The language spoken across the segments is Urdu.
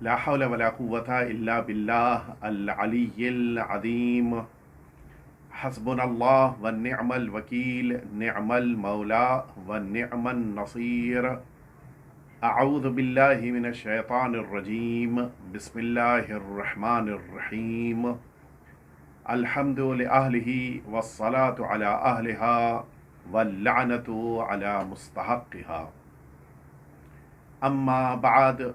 لا حول ولا قوة إلا بالله العلي العظيم. حسبنا الله ونعم الوكيل، نعم المولى ونعم النصير. أعوذ بالله من الشيطان الرجيم، بسم الله الرحمن الرحيم. الحمد لأهله والصلاة على أهلها واللعنة على مستحقها. أما بعد،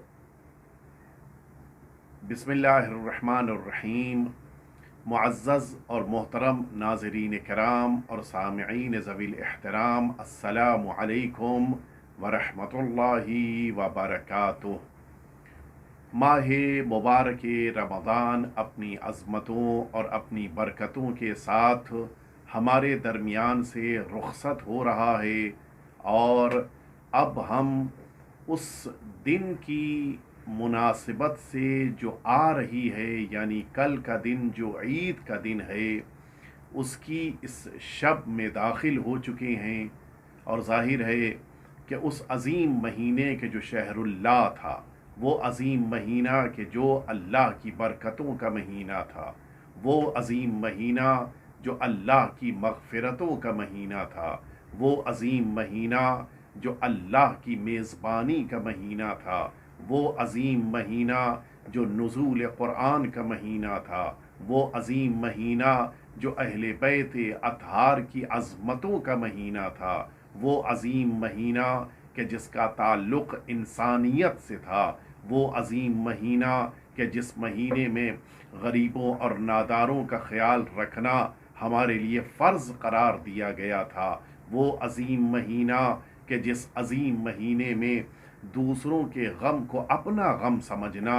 بسم اللہ الرحمن الرحیم. معزز اور محترم ناظرین کرام اور سامعین ذوی الاحترام، السلام علیکم ورحمۃ اللہ وبرکاتہ. ماہ مبارک رمضان اپنی عظمتوں اور اپنی برکتوں کے ساتھ ہمارے درمیان سے رخصت ہو رہا ہے، اور اب ہم اس دن کی مناسبت سے جو آ رہی ہے، یعنی کل کا دن جو عید کا دن ہے، اس کی اس شب میں داخل ہو چکے ہیں. اور ظاہر ہے کہ اس عظیم مہینے کے جو شہر اللہ تھا، وہ عظیم مہینہ کہ جو اللہ کی برکتوں کا مہینہ تھا، وہ عظیم مہینہ جو اللہ کی مغفرتوں کا مہینہ تھا، وہ عظیم مہینہ جو اللہ کی میزبانی کا مہینہ تھا، وہ عظیم مہینہ جو نزول قرآن کا مہینہ تھا، وہ عظیم مہینہ جو اہل بیت اطہار کی عظمتوں کا مہینہ تھا، وہ عظیم مہینہ کہ جس کا تعلق انسانیت سے تھا، وہ عظیم مہینہ کہ جس مہینے میں غریبوں اور ناداروں کا خیال رکھنا ہمارے لیے فرض قرار دیا گیا تھا، وہ عظیم مہینہ کہ جس عظیم مہینے میں دوسروں کے غم کو اپنا غم سمجھنا،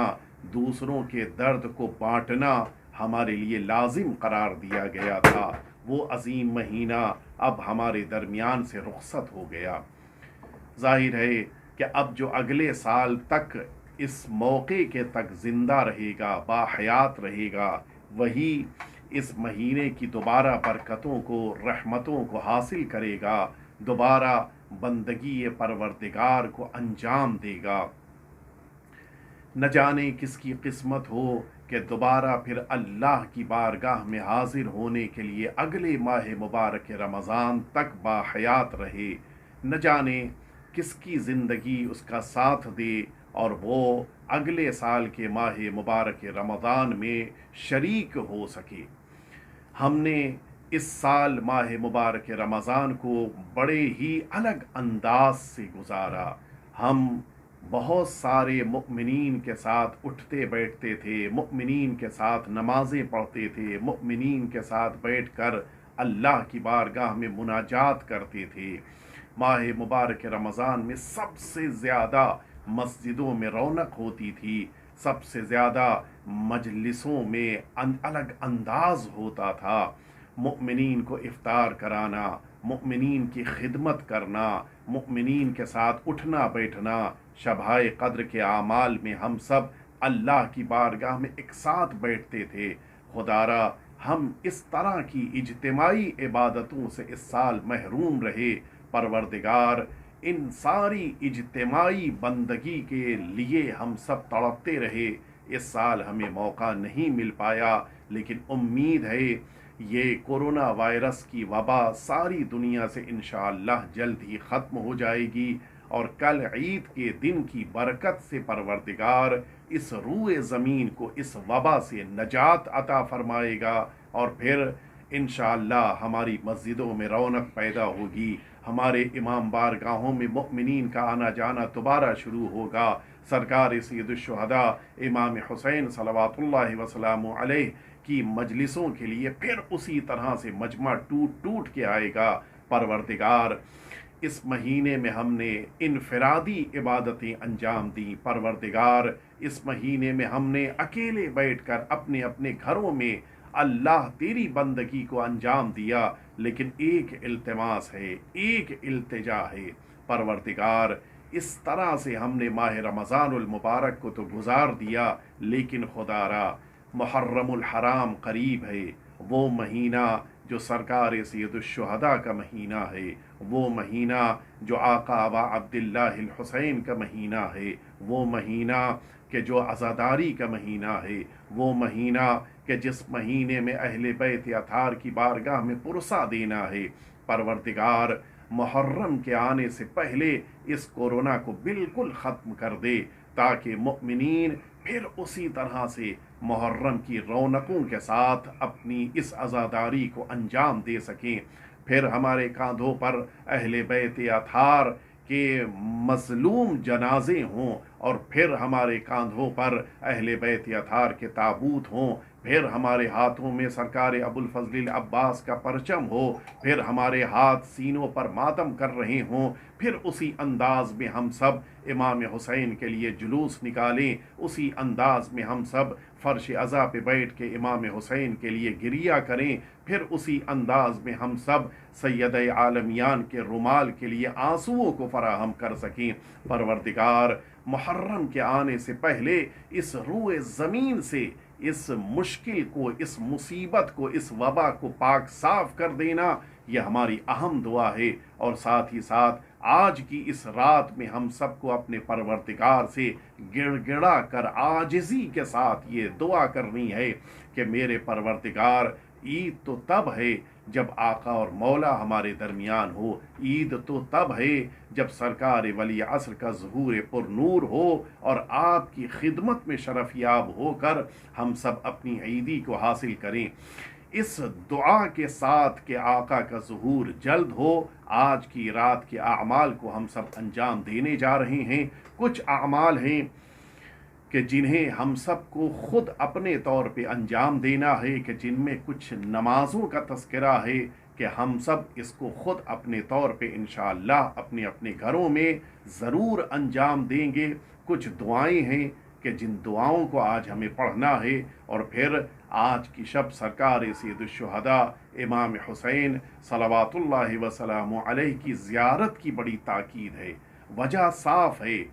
دوسروں کے درد کو بانٹنا ہمارے لیے لازم قرار دیا گیا تھا. وہ عظیم مہینہ اب ہمارے درمیان سے رخصت ہو گیا. ظاہر ہے کہ اب جو اگلے سال تک اس موقع کے تک زندہ رہے گا، باحیات رہے گا، وہی اس مہینے کی دوبارہ برکتوں کو، رحمتوں کو حاصل کرے گا، دوبارہ بندگی پروردگار کو انجام دے گا. نہ جانے کس کی قسمت ہو کہ دوبارہ پھر اللہ کی بارگاہ میں حاضر ہونے کے لیے اگلے ماہ مبارک رمضان تک باحیات رہے. نہ جانے کس کی زندگی اس کا ساتھ دے اور وہ اگلے سال کے ماہ مبارک رمضان میں شریک ہو سکے. ہم نے اس سال ماہ مبارک رمضان کو بڑے ہی الگ انداز سے گزارا. ہم بہت سارے مؤمنین کے ساتھ اٹھتے بیٹھتے تھے، مؤمنین کے ساتھ نمازیں پڑھتے تھے، مؤمنین کے ساتھ بیٹھ کر اللہ کی بارگاہ میں مناجات کرتے تھے. ماہ مبارک رمضان میں سب سے زیادہ مسجدوں میں رونق ہوتی تھی، سب سے زیادہ مجلسوں میں الگ انداز ہوتا تھا. مؤمنین کو افطار کرانا، مؤمنین کی خدمت کرنا، مؤمنین کے ساتھ اٹھنا بیٹھنا، شبائے قدر کے اعمال میں ہم سب اللہ کی بارگاہ میں ایک ساتھ بیٹھتے تھے. خدارا ہم اس طرح کی اجتماعی عبادتوں سے اس سال محروم رہے. پروردگار ان ساری اجتماعی بندگی کے لیے ہم سب تڑپتے رہے. اس سال ہمیں موقع نہیں مل پایا، لیکن امید ہے یہ کورونا وائرس کی وبا ساری دنیا سے انشاءاللہ جلد ہی ختم ہو جائے گی، اور کل عید کے دن کی برکت سے پروردگار اس روئے زمین کو اس وبا سے نجات عطا فرمائے گا، اور پھر انشاءاللہ ہماری مسجدوں میں رونق پیدا ہوگی، ہمارے امام بارگاہوں میں مؤمنین کا آنا جانا دوبارہ شروع ہوگا. سرکار سید الشہداء امام حسین صلوات اللہ وسلامہ علیہ کی مجلسوں کے لیے پھر اسی طرح سے مجمع ٹوٹ ٹوٹ کے آئے گا. پروردگار اس مہینے میں ہم نے انفرادی عبادتیں انجام دیں. پروردگار اس مہینے میں ہم نے اکیلے بیٹھ کر اپنے اپنے گھروں میں اللہ تیری بندگی کو انجام دیا. لیکن ایک التماس ہے، ایک التجا ہے، پروردگار اس طرح سے ہم نے ماہ رمضان المبارک کو تو گزار دیا، لیکن خدارا محرم الحرام قریب ہے، وہ مہینہ جو سرکار سید الشہداء کا مہینہ ہے، وہ مہینہ جو آقا ابا عبداللہ الحسین کا مہینہ ہے، وہ مہینہ کہ جو عزاداری کا مہینہ ہے، وہ مہینہ کہ جس مہینے میں اہل بیت اطہار کی بارگاہ میں پرسہ دینا ہے۔ پروردگار محرم کے آنے سے پہلے اس کورونا کو بالکل ختم کر دے، تاکہ مؤمنین پھر اسی طرح سے محرم کی رونقوں کے ساتھ اپنی اس عزاداری کو انجام دے سکیں۔ پھر ہمارے کاندھوں پر اہل بیت اطہار کے مظلوم جنازے ہوں، اور پھر ہمارے کاندھوں پر اہل بیت اطہار کے تابوت ہوں، پھر ہمارے ہاتھوں میں سرکار ابو الفضل العباس کا پرچم ہو، پھر ہمارے ہاتھ سینوں پر ماتم کر رہے ہوں، پھر اسی انداز میں ہم سب امام حسین کے لیے جلوس نکالیں، اسی انداز میں ہم سب فرش عزا پہ بیٹھ کے امام حسین کے لیے گریہ کریں، پھر اسی انداز میں ہم سب سید عالمیان کے رومال کے لیے آنسوؤں کو فراہم کر سکیں۔ پروردگار محرم کے آنے سے پہلے اس روئے زمین سے اس مشکل کو، اس مصیبت کو، اس وبا کو پاک صاف کر دینا، یہ ہماری اہم دعا ہے۔ اور ساتھ ہی ساتھ آج کی اس رات میں ہم سب کو اپنے پروردگار سے گڑ گڑا کر عاجزی کے ساتھ یہ دعا کرنی ہے کہ میرے پروردگار، عید تو تب ہے جب آقا اور مولا ہمارے درمیان ہو، عید تو تب ہے جب سرکار ولی عصر کا ظہور پر نور ہو، اور آپ کی خدمت میں شرف یاب ہو کر ہم سب اپنی عیدی کو حاصل کریں۔ اس دعا کے ساتھ کہ آقا کا ظہور جلد ہو، آج کی رات کے اعمال کو ہم سب انجام دینے جا رہے ہیں۔ کچھ اعمال ہیں کہ جنہیں ہم سب کو خود اپنے طور پہ انجام دینا ہے، کہ جن میں کچھ نمازوں کا تذکرہ ہے کہ ہم سب اس کو خود اپنے طور پہ انشاءاللہ اپنے اپنے گھروں میں ضرور انجام دیں گے۔ کچھ دعائیں ہیں کہ جن دعاؤں کو آج ہمیں پڑھنا ہے، اور پھر آج کی شب سرکار سید الشہداء امام حسین صلوات اللہ وسلام علیہ کی زیارت کی بڑی تاکید ہے۔ وجہ صاف ہے،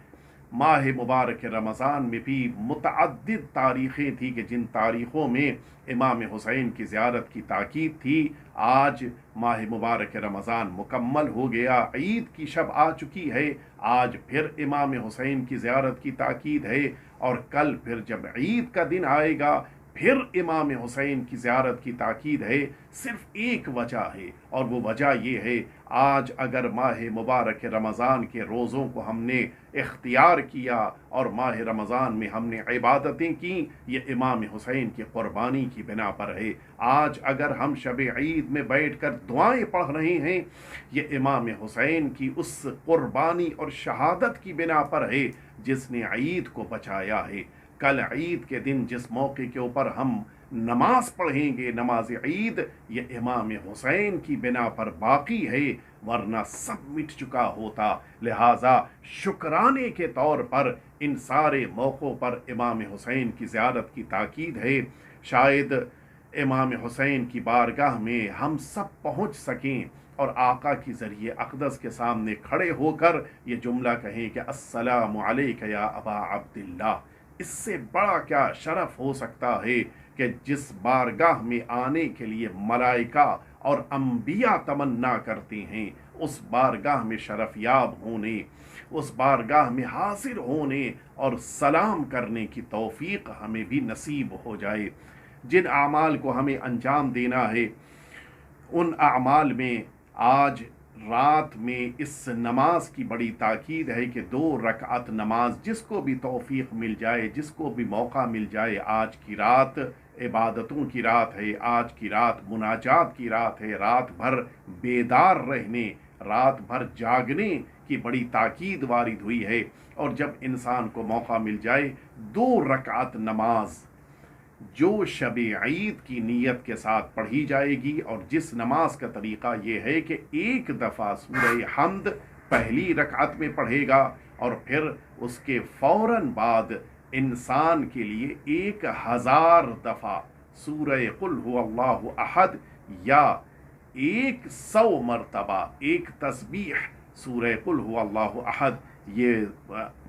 ماہ مبارک رمضان میں بھی متعدد تاریخیں تھیں کہ جن تاریخوں میں امام حسین کی زیارت کی تاکید تھی۔ آج ماہ مبارک رمضان مکمل ہو گیا، عید کی شب آ چکی ہے، آج پھر امام حسین کی زیارت کی تاکید ہے، اور کل پھر جب عید کا دن آئے گا پھر امام حسین کی زیارت کی تاکید ہے۔ صرف ایک وجہ ہے، اور وہ وجہ یہ ہے، آج اگر ماہ مبارک رمضان کے روزوں کو ہم نے اختیار کیا اور ماہ رمضان میں ہم نے عبادتیں کی، یہ امام حسین کی قربانی کی بنا پر ہے۔ آج اگر ہم شب عید میں بیٹھ کر دعائیں پڑھ رہے ہیں، یہ امام حسین کی اس قربانی اور شہادت کی بنا پر ہے جس نے عید کو بچایا ہے۔ کل عید کے دن جس موقع کے اوپر ہم نماز پڑھیں گے، نماز عید، یہ امام حسین کی بنا پر باقی ہے، ورنہ سب مٹ چکا ہوتا۔ لہٰذا شکرانے کے طور پر ان سارے موقعوں پر امام حسین کی زیارت کی تاکید ہے۔ شاید امام حسین کی بارگاہ میں ہم سب پہنچ سکیں اور آقا کی ذریعے اقدس کے سامنے کھڑے ہو کر یہ جملہ کہیں کہ السلام علیک یا ابا عبداللہ۔ اس سے بڑا کیا شرف ہو سکتا ہے کہ جس بارگاہ میں آنے کے لیے ملائکہ اور انبیاء تمنا کرتے ہیں، اس بارگاہ میں شرف یاب ہونے، اس بارگاہ میں حاضر ہونے اور سلام کرنے کی توفیق ہمیں بھی نصیب ہو جائے۔ جن اعمال کو ہمیں انجام دینا ہے، ان اعمال میں آج رات میں اس نماز کی بڑی تاکید ہے کہ 2 رکعت نماز جس کو بھی توفیق مل جائے، جس کو بھی موقع مل جائے، آج کی رات عبادتوں کی رات ہے، آج کی رات مناجات کی رات ہے، رات بھر بیدار رہنے، رات بھر جاگنے کی بڑی تاکید وارد ہوئی ہے۔ اور جب انسان کو موقع مل جائے 2 رکعت نماز جو شب عید کی نیت کے ساتھ پڑھی جائے گی، اور جس نماز کا طریقہ یہ ہے کہ ایک دفعہ سورہ حمد پہلی رکعت میں پڑھے گا، اور پھر اس کے فوراً بعد انسان کے لیے 1000 دفعہ سورہ قل هو اللہ احد، یا 100 مرتبہ ایک تسبیح سورہ قل هو اللہ احد، یہ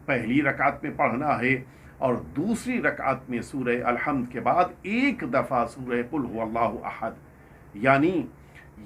پہلی رکعت میں پڑھنا ہے، اور دوسری رکعت میں سورہ الحمد کے بعد 1 دفعہ سورہ قل هو اللہ احد۔ یعنی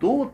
2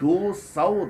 200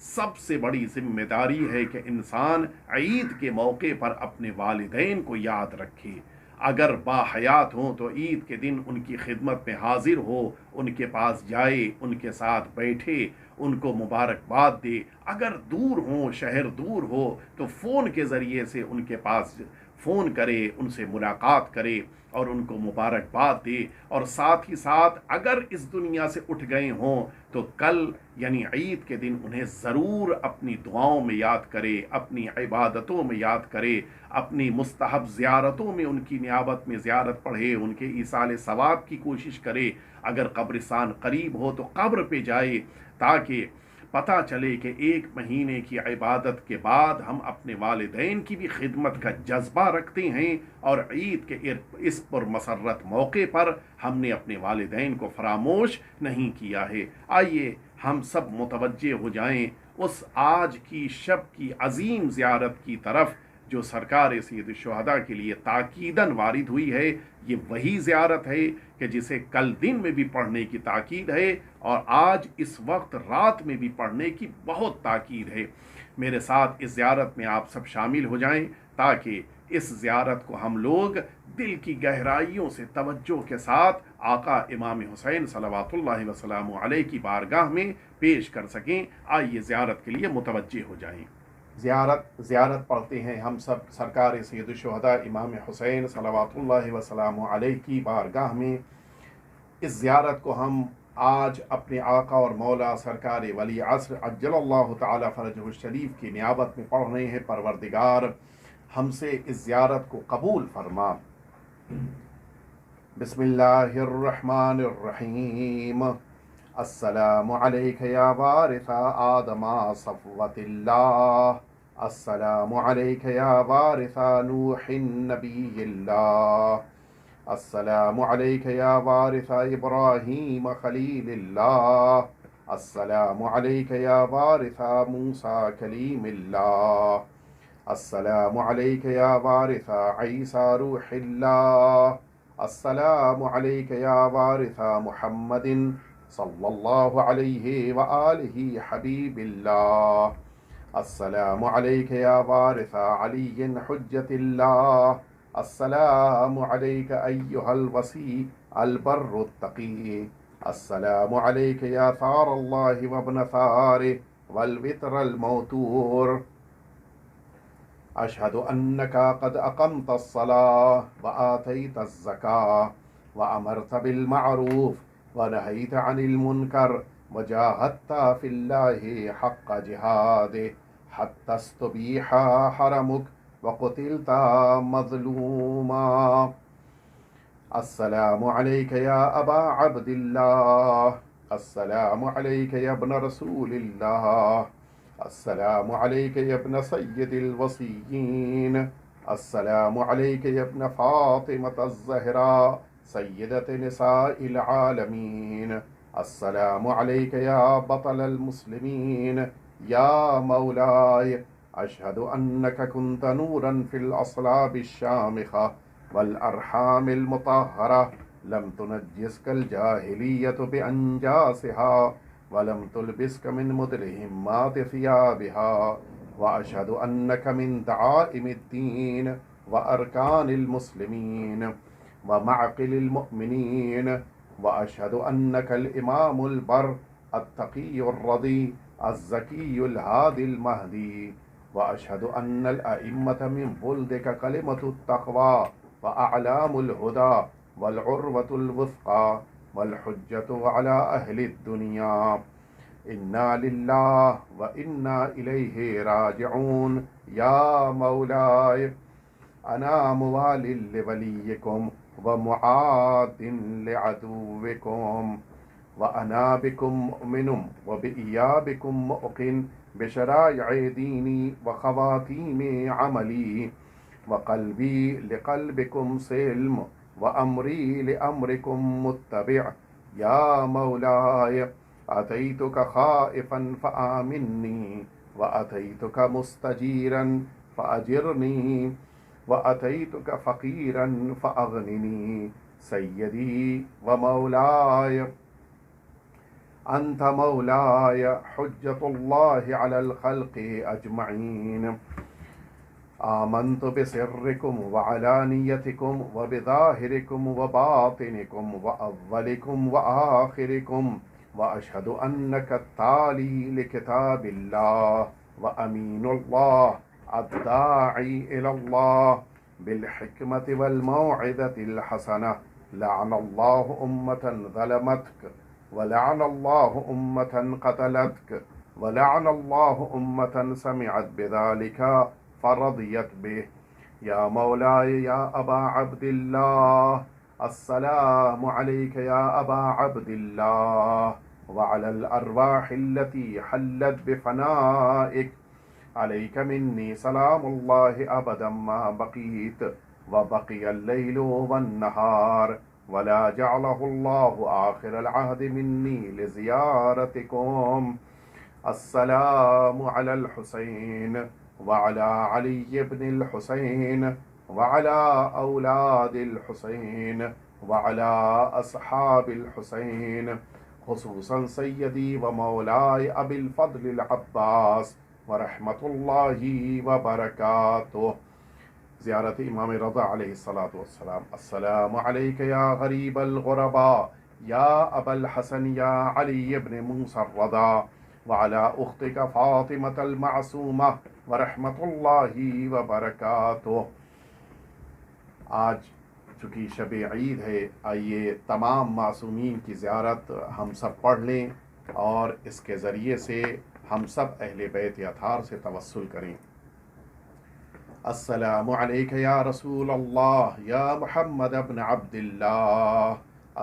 سب سے بڑی ذمہ داری ہے کہ انسان عید کے موقع پر اپنے والدین کو یاد رکھے، اگر باحیات ہوں تو عید کے دن ان کی خدمت میں حاضر ہو، ان کے پاس جائے، ان کے ساتھ بیٹھے، ان کو مبارکباد دے، اگر دور ہوں، شہر دور ہو تو فون کے ذریعے سے ان کے پاس فون کرے، ان سے ملاقات کرے اور ان کو مبارکباد دے، اور ساتھ ہی ساتھ اگر اس دنیا سے اٹھ گئے ہوں تو کل یعنی عید کے دن انہیں ضرور اپنی دعاؤں میں یاد کرے، اپنی عبادتوں میں یاد کرے، اپنی مستحب زیارتوں میں ان کی نیابت میں زیارت پڑھے، ان کے ایصال ثواب کی کوشش کرے، اگر قبرستان قریب ہو تو قبر پہ جائے، تاکہ پتہ چلے کہ 1 مہینے کی عبادت کے بعد ہم اپنے والدین کی بھی خدمت کا جذبہ رکھتے ہیں، اور عید کے اس پرمسرت موقع پر ہم نے اپنے والدین کو فراموش نہیں کیا ہے۔ آئیے ہم سب متوجہ ہو جائیں اس آج کی شب کی عظیم زیارت کی طرف جو سرکار سید الشہداء کے لیے تاکیداً وارد ہوئی ہے۔ یہ وہی زیارت ہے کہ جسے کل دن میں بھی پڑھنے کی تاکید ہے اور آج اس وقت رات میں بھی پڑھنے کی بہت تاکید ہے۔ میرے ساتھ اس زیارت میں آپ سب شامل ہو جائیں تاکہ اس زیارت کو ہم لوگ دل کی گہرائیوں سے توجہ کے ساتھ آقا امام حسین صلوات اللہ وسلام علیہ کی بارگاہ میں پیش کر سکیں۔ آئیے زیارت کے لیے متوجہ ہو جائیں۔ زیارت پڑھتے ہیں ہم سب سرکار سید الشہداء امام حسین صلوات اللہ وسلام علیہ کی بارگاہ میں۔ اس زیارت کو ہم آج اپنے آقا اور مولا سرکار ولی عصر عجل اللہ تعالی فرجہ الشریف کی نیابت میں پڑھ رہے ہیں۔ پروردگار ہم سے اس زیارت کو قبول فرما۔ بسم اللہ الرحمن الرحیم۔ السلام علیک یا وارث آدم صفوت اللہ، السلام علیک یا وارث نوح نبی اللہ، السلام علیک یا وارث ابراہیم خلیل اللہ، السلام علیک یا وارث موسیٰ کلیم اللہ، السلام علیک یا وارث عیسیٰ روح اللہ، السلام علیک یا وارث محمد صلی اللہ علیہ وآلہ حبیب اللہ، السلام علیک یا وارث علی حجت اللہ، السلام علیک ایہا الوصی البر التقی، السلام علیک یا ثار اللہ وابن ثارہ والوتر الموتور، اشہد انک قد اقمت الصلاة وآتیت الزکاة وامرت بالمعروف ونہیت عن المنکر وجاہدت فی اللہ حق جہادہ حتی استبیح حرمک وقتلت مظلوما، السلام علیک یا ابا عبد اللہ، السلام علیک یا ابن رسول اللہ، السلام علیک یا ابن سید الوصیین، السلام علیک یا ابن فاطمة الزہراء سیدۃ نساء العالمین، السلام علیک یا بطل المسلمین یا مولائے، اشہد انک کنت نورا فی الاصلاب الشامخہ والارحام المطہرہ، لم تنجسک الجاہلیۃ بانجاسها ولم تلبسك من مدلهمات ثيابها، وأشهد أنك من دعائم الدين وأركان المسلمين ومعقل المؤمنين، وأشهد أنك الإمام البر التقي الرضي الزكي الهادي المهدي، وأشهد أن الأئمة من بلدك كلمة التقوى وأعلام الهدى والعروة الوثقى والحجة على أهل الدنيا، إنا لله وإنا إليه راجعون، يا مولاي أنا موال لوليكم ومعاد لعدوكم، وأنا بكم مؤمن وبإيابكم موقن بشرائع ديني وخواتيم عملي، وقلبي لقلبكم سلم وأمري لأمركم متبع، يا مولاي أتيتك خائفا فآمني، وأتيتك مستجيرا فأجرني، وأتيتك فقيرا فأغنني، سيدي ومولاي أنت مولاي حجة الله على الخلق أجمعين. آمنت بسركم وعلانيتكم وبظاهركم وباطنكم وأولكم وآخركم، وأشهد أنك التالي لكتاب الله وأمين الله الداعي إلى الله بالحكمة والموعظة الحسنة. لعن الله أمة ظلمتك، ولعن الله أمة قتلتك، ولعن الله أمة سمعت بذلك فرضيت به. يا مولاي يا أبا عبد الله، السلام عليك يا أبا عبد الله وعلى الأرواح التي حلت بفنائك. عليك مني سلام الله أبدا ما بقيت وبقي الليل والنهار، ولا جعله الله آخر العهد مني لزيارتكم. السلام على الحسين وعلى علي بن الحسين وعلى أولاد الحسين وعلى أصحاب الحسين، خصوصا سيدي ومولاي أبي الفضل العباس ورحمة الله وبركاته. زيارة إمام رضا عليه الصلاة والسلام. السلام عليك يا غريب الغرباء يا أبا الحسن يا علي بن موسى الرضا، وعلى أختك فاطمة المعصومة ورحمة الله وبركاته. آج چونکہ شب عید ہے، آئیے تمام معصومین کی زیارت ہم سب پڑھ لیں اور اس کے ذریعے سے ہم سب اہل بیت اطہار سے توسل کریں. السلام علیک یا رسول اللہ یا محمد ابن عبد اللہ.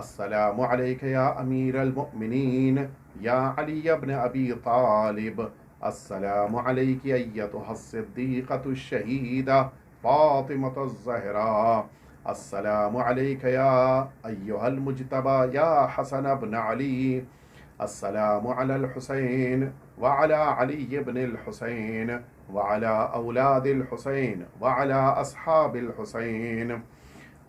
السلام علیک یا امیر المؤمنین یا علی ابن ابی طالب. السلام علیک ایتها الصدیقة الشہیدہ فاطمة الزہراء. السلام علیک یا ایہا المجتبی یا حسن ابن علی. السلام علی الحسین وعلى علي بن الحسين وعلى أولاد الحسين وعلى أصحاب الحسين.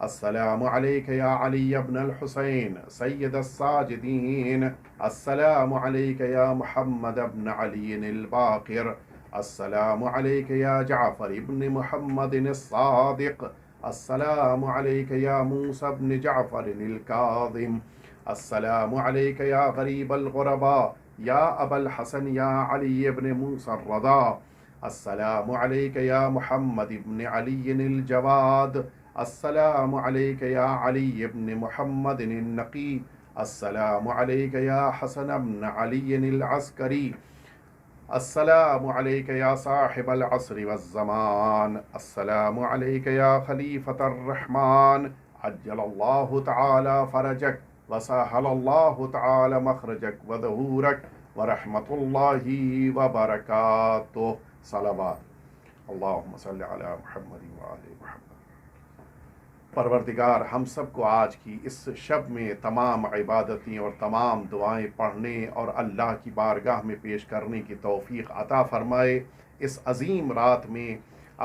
السلام عليك يا علي بن الحسين سيد الساجدين. السلام عليك يا محمد بن علي الباقر. السلام عليك يا جعفر بن محمد الصادق. السلام عليك يا موسى بن جعفر الكاظم. السلام عليك يا غريب الغرباء يا أبا الحسن يا علي بن موسى الرضا. السلام عليك يا محمد بن علي الجواد. السلام عليك يا علي بن محمد النقي. السلام عليك يا حسن بن علي العسكري. السلام عليك يا صاحب العصر والزمان. السلام عليك يا خليفة الرحمن. عجل الله تعالى فرجك وسهل الله تعالى مخرجك وظهورك ورحمة الله وبركاته. صلوات. اللهم صل على محمد وآل محمد. پروردگار ہم سب کو آج کی اس شب میں تمام عبادتیں اور تمام دعائیں پڑھنے اور اللہ کی بارگاہ میں پیش کرنے کی توفیق عطا فرمائے. اس عظیم رات میں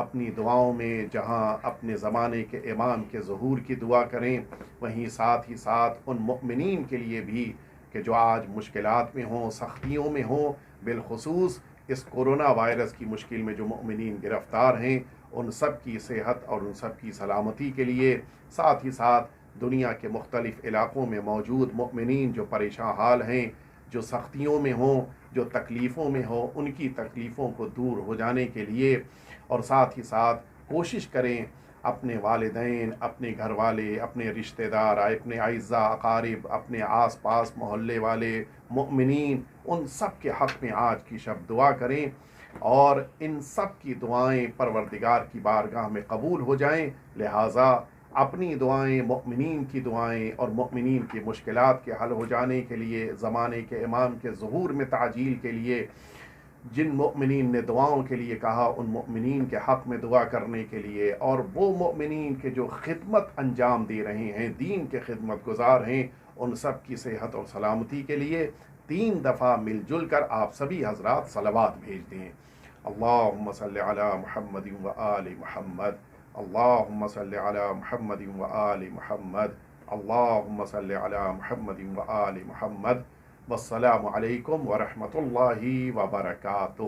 اپنی دعاؤں میں جہاں اپنے زمانے کے امام کے ظہور کی دعا کریں، وہیں ساتھ ہی ساتھ ان مؤمنین کے لیے بھی کہ جو آج مشکلات میں ہوں، سختیوں میں ہوں، بالخصوص اس کورونا وائرس کی مشکل میں جو مؤمنین گرفتار ہیں، ان سب کی صحت اور ان سب کی سلامتی کے لیے، ساتھ ہی ساتھ دنیا کے مختلف علاقوں میں موجود مؤمنین جو پریشان حال ہیں، جو سختیوں میں ہوں، جو تکلیفوں میں ہوں، ان کی تکلیفوں کو دور ہو جانے کے لیے، اور ساتھ ہی ساتھ کوشش کریں اپنے والدین، اپنے گھر والے، اپنے رشتہ دار، اپنے اعزاء اقارب، اپنے آس پاس محلے والے مؤمنین، ان سب کے حق میں آج کی شب دعا کریں اور ان سب کی دعائیں پروردگار کی بارگاہ میں قبول ہو جائیں. لہٰذا اپنی دعائیں، مؤمنین کی دعائیں اور مؤمنین کی مشکلات کے حل ہو جانے کے لیے، زمانے کے امام کے ظہور میں تعجیل کے لیے جن مؤمنین نے دعاؤں کے لیے کہا، ان مؤمنین کے حق میں دعا کرنے کے لیے، اور وہ مؤمنین کے جو خدمت انجام دے رہے ہیں، دین کے خدمت گزار ہیں، ان سب کی صحت اور سلامتی کے لیے 3 دفعہ مل جل کر آپ سبھی حضرات صلوات بھیج دیں. اللہم صلی علی محمد و آل محمد. اللہم صلی علی محمد و آل محمد. اللہم صلی علی محمد و آل محمد. والسلام علیکم ورحمۃ اللہ وبرکاتہ.